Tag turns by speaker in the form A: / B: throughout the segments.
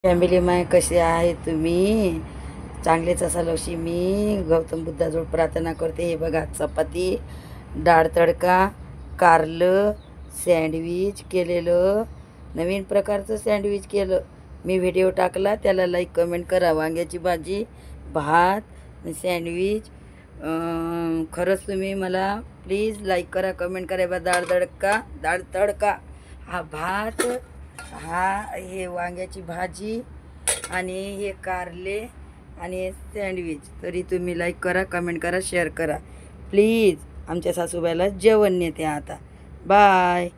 A: Family माय कसे आहे तुम्ही? चांगलेच असाल अशी मी गौतम बुद्धाजवळ प्रार्थना करते. हे बघा, चपाती, डाळ तडका, कारलं, सँडविच केलेलं, नवीन प्रकारचं सँडविच केलं. मी व्हिडिओ टाकला, त्याला लाईक कमेंट करा. वांग्याची भाजी, भात, सँडविच. खरंच तुम्ही मला प्लीज लाईक करा, कमेंट करा. बा डाळ तडका, हा भात, हा हे वांग्याची भाजी आणि हे कारले आणि सँडविच. तरी तुम्ही लाईक करा, कमेंट करा, शेअर करा प्लीज. आमच्या सासूबाईला जेवण नेते आता. बाय.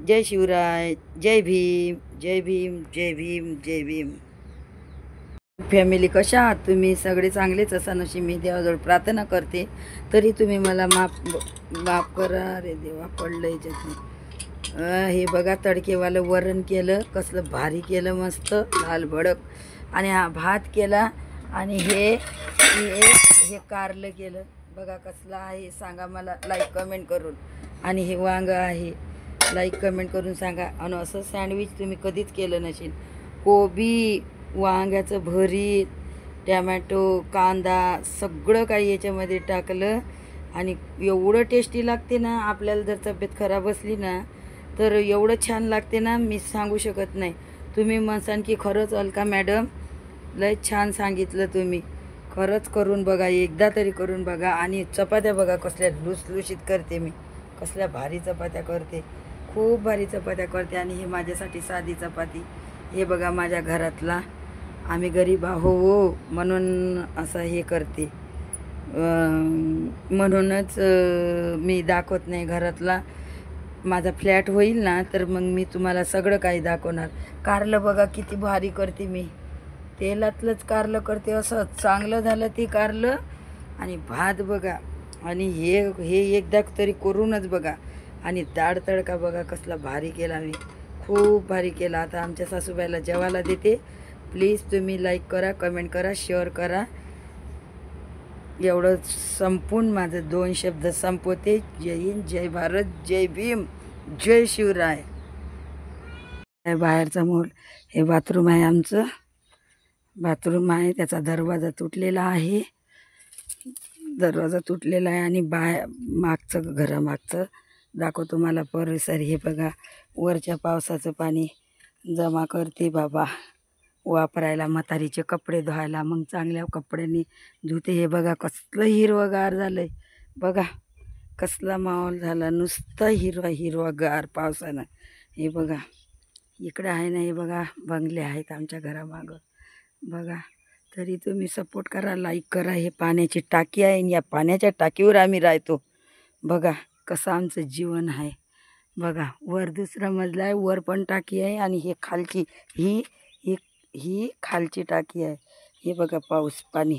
A: जय शिवराय, जय भीम, जय भीम, जय भीम, जय भीम. फॅमिली कशा आहात तुम्ही? सगळे चांगलेच असा नशी मी देवाजवळ प्रार्थना करते. तरी तुम्ही मला माफ करा. अरे देवा, पडलं याच्यात. हे बघा, तडकेवालं वरण केलं, कसलं भारी केलं, मस्त लाल भडक. आणि हा भात केला आणि हे हे कारलं केलं. बघा कसलं आहे, सांगा मला लाईक कमेंट करून. आणि हे वांग आहे, लाईक कमेंट करून सांगा. आणि असं सँडविच तुम्ही कधीच केलं नसेल. कोबी, वांग्याचं भरीत, टॅमॅटो, कांदा, सगळं काही याच्यामध्ये टाकलं. आणि एवढं टेस्टी लागते ना. आपल्याला जर तब्येत खराब असली ना तर एवढं छान लागते ना, मी सांगू शकत नाही. तुम्ही म्हणसान की खरंच अलका मॅडम लय छान सांगितलं तुम्ही. खरंच करून बघा, एकदा तरी करून बघा. आणि चपात्या बघा कसल्या लुसलुशीत करते मी, कसल्या भारी चपात्या करते, खूप भारी चपात्या करते. आणि हे माझ्यासाठी साधी चपाती. हे बघा, माझ्या घरातला, आम्ही गरीब आहो म्हणून असं हे करते. म्हणूनच मी दाखवत नाही घरातला. माझा फ्लॅट होईल ना तर मग मी तुम्हाला सगळं काही दाखवणार. कारलं बघा किती भारी करते मी, तेलातलंच कारलं करते. असं चांगलं झालं ते कारलं. आणि भात बघा, आणि हे एकदा तरी करूनच बघा. आणि डाळ तडका बघा कसला भारी केला मी, खूप भारी केला. आता आमच्या सासूबाईला जेवायला देते. प्लीज तुम्ही लाईक करा, कमेंट करा, शेअर करा. एवढं संपून माझं 2 शब्द संपवते. जय हिंद, जय भारत, जय भीम, जय शिवराय. बाहेरचा मोल, हे बाथरूम आहे आमचं. बाथरूम आहे, त्याचा दरवाजा तुटलेला आहे. दरवाजा तुटलेला आहे. आणि मागचं, घरामागचं दाखवतो मला परिसर. हे बघा, वरच्या पावसाचं पाणी जमा करते बाबा वापरायला, म्हातारीचे कपडे धुवायला. मग चांगल्या कपड्यांनी धुते. हे बघा कसलं हिरवंगार झालंय. बघा कसला माहोल झाला, नुसतं हिरवागार पावसानं. हे बघा इकडे आहे ना, हे बघा बंगले आहेत आमच्या घरामागं. बघा, तरी तुम्ही सपोर्ट करा, लाईक करा. हे पाण्याची टाकी आहे, या पाण्याच्या टाकीवर आम्ही राहतो. बघा कसं आमचं जीवन आहे. बघा, वर दुसरा मजला आहे, वर पण टाकी आहे. आणि हे खालची ही खालची टाकी आहे. हे बघा पाऊस पाणी,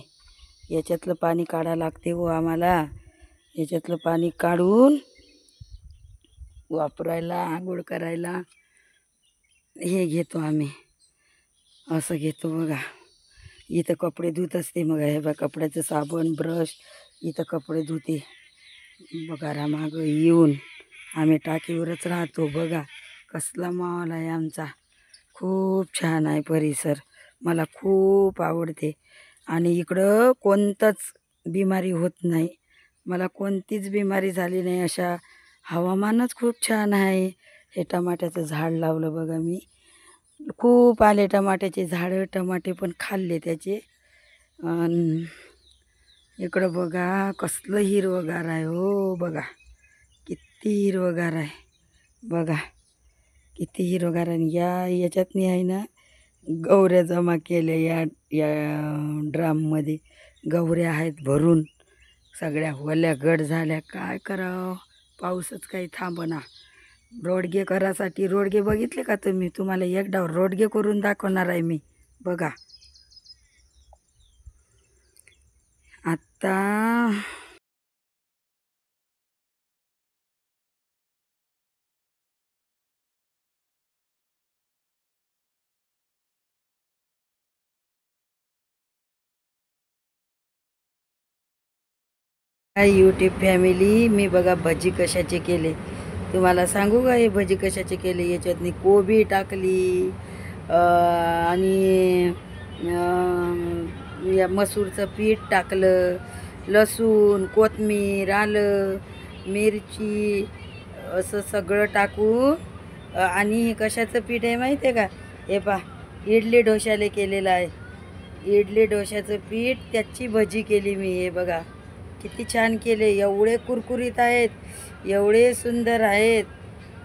A: याच्यातलं पाणी काढायला लागते हो आम्हाला. याच्यातलं पाणी काढून वापरायला, आंघोळ करायला हे घेतो आम्ही, असं घेतो. बघा इथं कपडे धुत असते. मग हे बघा कपड्याचं साबण, ब्रश, इथं कपडे धुते. बघा मागं येऊन आम्ही टाकीवरच राहतो. बघा कसला माहोल आहे आमचा, खूप छान आहे परिसर, मला खूप आवडते. आणि इकडं कोणताच बिमारी होत नाही, मला कोणतीच बिमारी झाली नाही. अशा हवामानच खूप छान आहे. हे टमाट्याचं झाड लावलं बघा मी, खूप आले टमाट्याचे झाडं. टमाटे पण खाल्ले त्याचे. इकडं बघा कसलं हिरवगार आहे हो. बघा किती हिरवगार आहे. बघा किती हिरवगार आहे. याच्यातनी आहे ना गवऱ्या जमा केल्या या ड्राममध्ये. गवऱ्या आहेत भरून, सगळ्या ओल्या गड झाल्या. काय करावं, पाऊसच काही थांबना. रोडगे करासाठी, रोडगे बघितले का तुम्ही? तुम्हाला एकदा रोडगे करून दाखवणार आहे मी. बघा आता यूट्यूब फॅमिली, मी बघा भजी कशाचे केले तुम्हाला सांगू का? हे भजी कशाचे केले, याच्यातनी कोबी टाकली आणि या मसूरचं पीठ टाकलं, लसूण, कोथिंबीर, आलं, मिरची असं सगळं टाकून आणि हे कशाचं पीठ आहे माहिती आहे का? हे पहा, इडली डोशाले केलेलं आहे. इडली डोशाचं पीठ, त्याची भजी केली मी. हे बघा किती छान केले, एवढे कुरकुरीत आहेत, एवढे सुंदर आहेत,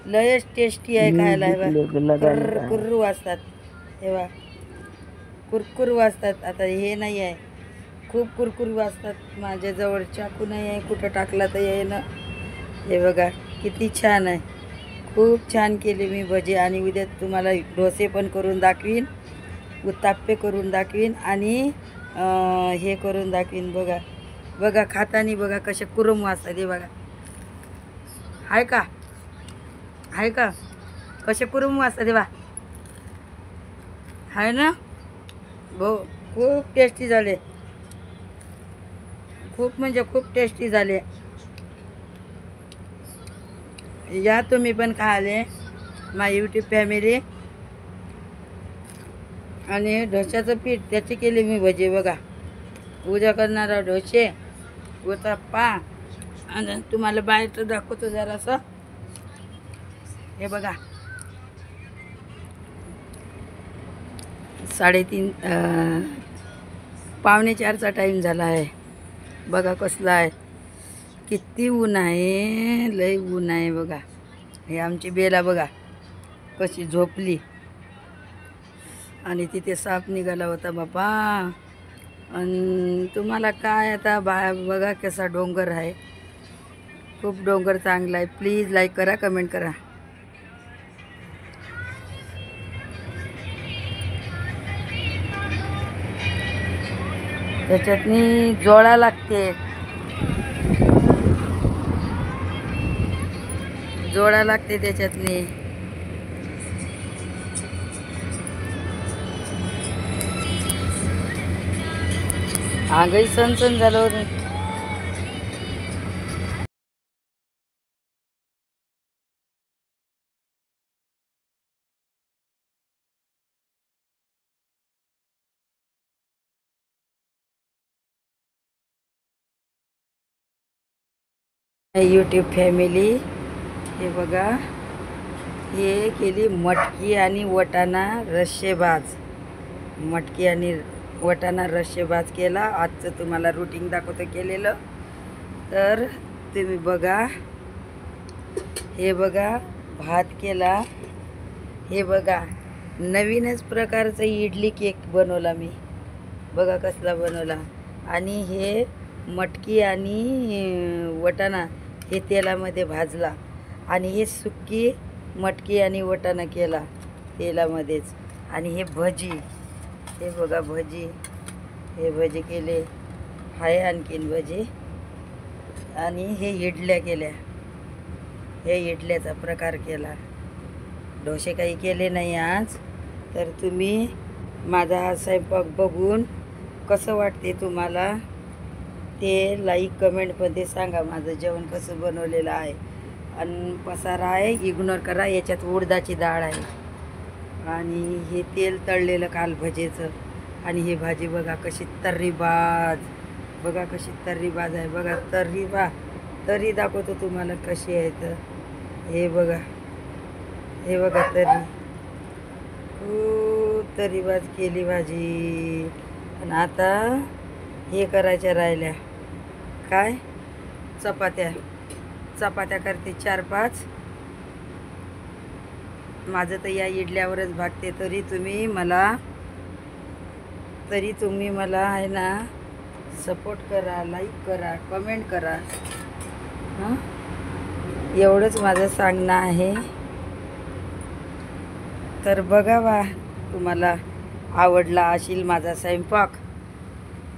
A: लयच टेस्टी आहे खायला. हे बघा कुरकुर वाजतात, हे बघा कुरकुर वाजतात. आता हे नाही आहे, खूप कुरकुर वाजतात. माझ्याजवळ चाकू नाही आहे, कुठं टाकला तर येईना. हे बघा किती छान आहे, खूप छान केले मी भजी. आणि उद्या तुम्हाला डोसे पण करून दाखवीन, उत्ताप्पे करून दाखवीन आणि हे करून दाखवीन. बघा बघा खातानी बघा कसे कुरम वाजतात. हे बघा, आहे का, आहे का, कसे कुरम वाजतात. हे बघा, आहे ना भाऊ, खूप टेस्टी झाले, खूप म्हणजे खूप टेस्टी झाले. या तुम्ही पण खाले, माय यूट्यूब फॅमिली. आणि डोश्याचं पीठ त्याची केली मी भजी. बघा उद्या करणारा डोसे, उत्तप्पा. आणि तुम्हाला बाहेरचं दाखवतो जरासं. हे बघा 3:30 3:45चा टाईम झाला आहे. बघा कसला आहे, किती ऊन आहे, लय ऊन आहे. बघा हे आमची बेला बघा कशी झोपली. आणि तिथे साप निघाला होता बाबा. आणि तुम्हाला काय आता बघा कसा डोंगर आहे, खूप डोंगर चांगला आहे. प्लीज लाईक करा, कमेंट करा. त्याच्यातनी जोळा लागते, जोळा लागते त्याच्यातनी. आगही सण झालं होतं. यूट्यूब फॅमिली, हे बघा हे केली मटकी आणि वटाणा रस्सेभाज. मटकी आणि वटाणा रस्सेभाज केला. आजचं तुम्हाला रुटीन दाखवतो केलेलं, तर तुम्ही बघा. हे बघा भात केला. हे बघा नवीनच प्रकारचा इडली केक बनवला मी. बघा कसला बनवला. आणि हे मटकी आणि वटाणा हे तेलामध्ये भाजला. आणि हे सुक्की मटकी आणि वटाणा केला तेलामध्येच. आणि हे भजी, हे बघा भजी, हे भजी केले. आहे आणखीन भजी. आणि हे इडल्या केल्या, हे इडल्याचा प्रकार केला. डोसे काही केले नाही आज. तर तुम्ही माझा हा स्वयंपाक बघून कसं वाटते तुम्हाला ते लाईक कमेंटमध्ये सांगा. माझं जेवण कसं बनवलेलं आहे. आणि पसारा आहे, इग्नोर करा. याच्यात उडदाची डाळ आहे आणि हे तेल तळलेलं काल भजेचं. आणि हे भाजी बघा कशी तर्रीबाज, बघा कशी तर्रीबाज आहे. बघा तर्री दाखवतो तुम्हाला कशी आहे. तर हे बघा, हे बघा तर्री, खूप तर्रीबाज केली भाजी. आणि आता हे करायच्या राहिल्या, काय चपात्या करते 4-5. माझं तर या इडल्यावरच भागते. तरी तुम्ही मला आहे ना सपोर्ट करा, लाईक करा, कमेंट करा. हां, एवढंच माझं सांगणं आहे. तर बघा बा, तुम्हाला आवडला असेल माझा स्वयंपाक.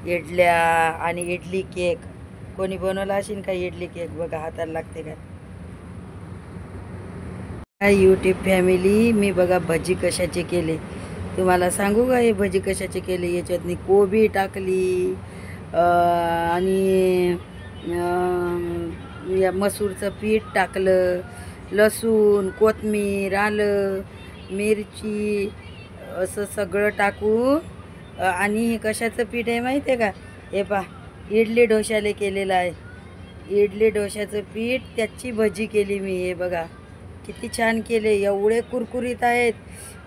A: इडल्या आणि इडली केक कोणी बनवला असेल का? इडली केक बघा हाताला लागते का? यूट्यूब फॅमिली, मी बघा भजी कशाचे केले तुम्हाला सांगू का? हे भजी कशाचे केले, याच्यातनी कोबी टाकली आणि या मसूरचं पीठ टाकलं, लसूण, कोथिंबीर, आलं, मिरची असं सगळं टाकून आणि हे कशाचं पीठ आहे माहिती आहे का? हे पहा, इडली डोशाले केलेलं आहे. इडली डोशाचं पीठ, त्याची भजी केली मी. हे बघा किती छान केले. एवढे कुरकुरीत आहेत,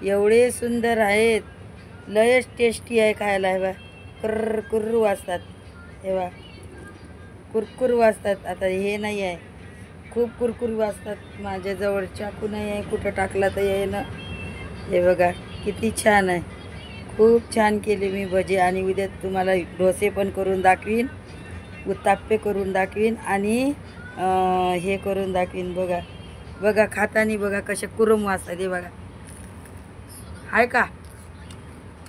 A: एवढे सुंदर आहेत, लयच टेस्टी आहे खायला. हे बा कुर्र कुर्र वाजतात. हे बा कुरकुर वाजतात. आता हे नाही आहे, खूप कुरकुर वाजतात. माझ्याजवळ चाकू नाही आहे, कुठं टाकला तर ये ना. हे बघा किती छान आहे. खूप छान केली मी भजी. आणि उद्या तुम्हाला डोसे पण करून दाखवीन, उत्ताप्पे करून दाखवीन आणि हे करून दाखवीन. बघा बघा खातानी बघा कसे कुरम वाजतात. हे बघा, आहे का?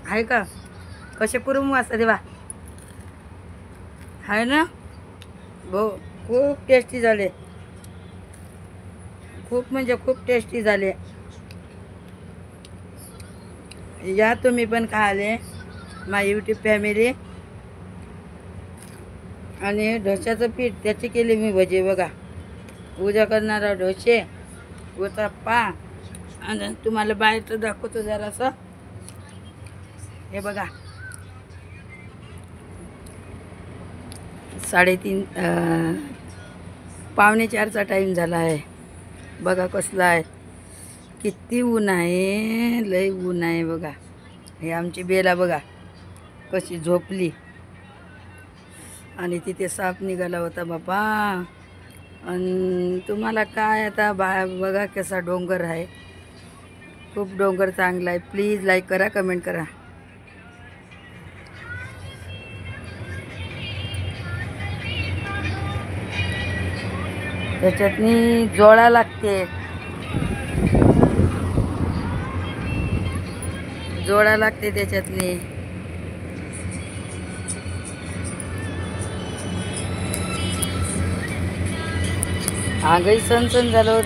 A: आहे का? कसे कुरम वाजतात. हे बा, आहे ना? हो, खूप टेस्टी झाले. खूप म्हणजे खूप टेस्टी झाले. या तुम्ही पण खायले, माय यूट्यूब फॅमिली. आणि डोश्याचं पीठ त्याची केली मी भजी. बघा, उद्या करणारा डोसे, उत्तप्पा. आणि तुम्हाला बाहेरचं दाखवतो जरासं. हे बघा 3:30 3:45चा टाईम झाला आहे. बघा कसला आहे, किती ऊन आहे, लय ऊन आहे. बघा हे आमची बेला बघा कशी झोपली. आणि तिथे साप निघाला होता बापा. आणि तुम्हाला काय आता बघा कसा डोंगर आहे, खूप डोंगर चांगला आहे. प्लीज लाईक करा, कमेंट करा. त्याच्यातनी जोळा लागते, जोळा लागते त्याच्यातनी. आगही सण झालं.